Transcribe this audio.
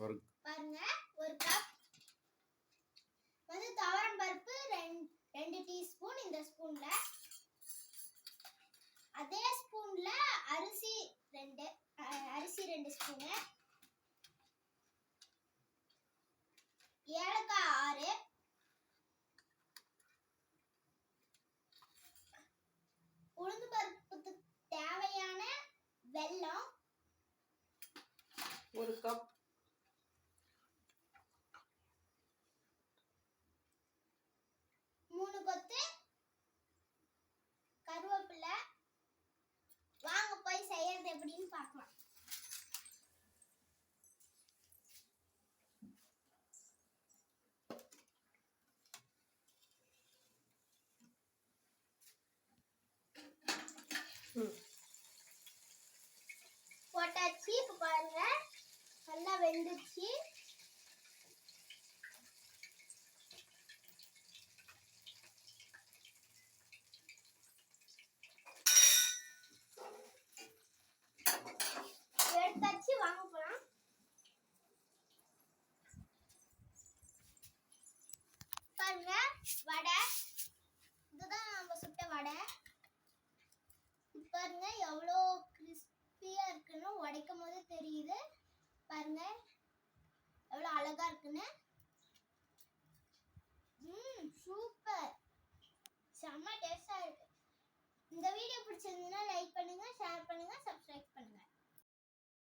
பாருங்க ஒரு கப் வந்து துவரம் பருப்பு 2 டீஸ்பூன் இந்த ஸ்பூன்ல. அதே ஸ்பூன்ல அரிசி 2 ஸ்பூன், ஏலக்காய் 6, உளுந்து பருப்புக்கு தேவையான வெல்லம் 1 கப், 3 கொத்து கருவேப்பிலை. வாங்க போய் செய்யறது எப்படின்னு பார்க்கலாம். போட்டாச்சு. இப்போ பாருங்க நல்லா வெந்துச்சு. எடுத்தாச்சு. வாங்க போலாம். பாருங்க வடை, இதுதான் நம்ம சுட்ட வடை. பாருங்க எவ்வளோ கிறிஸ்பியா இருக்குன்னு உடைக்கும் போது தெரியுது. பாருங்க எவ்வளோ அழகா இருக்குன்னு. சூப்பர், செம்ம டேஸ்டா இருக்கு. இந்த வீடியோ பிடிச்சிருந்ததுன்னா லைக் பண்ணுங்க, ஷேர் பண்ணுங்க, சப்ஸ்கிரைப் பண்ணுங்க.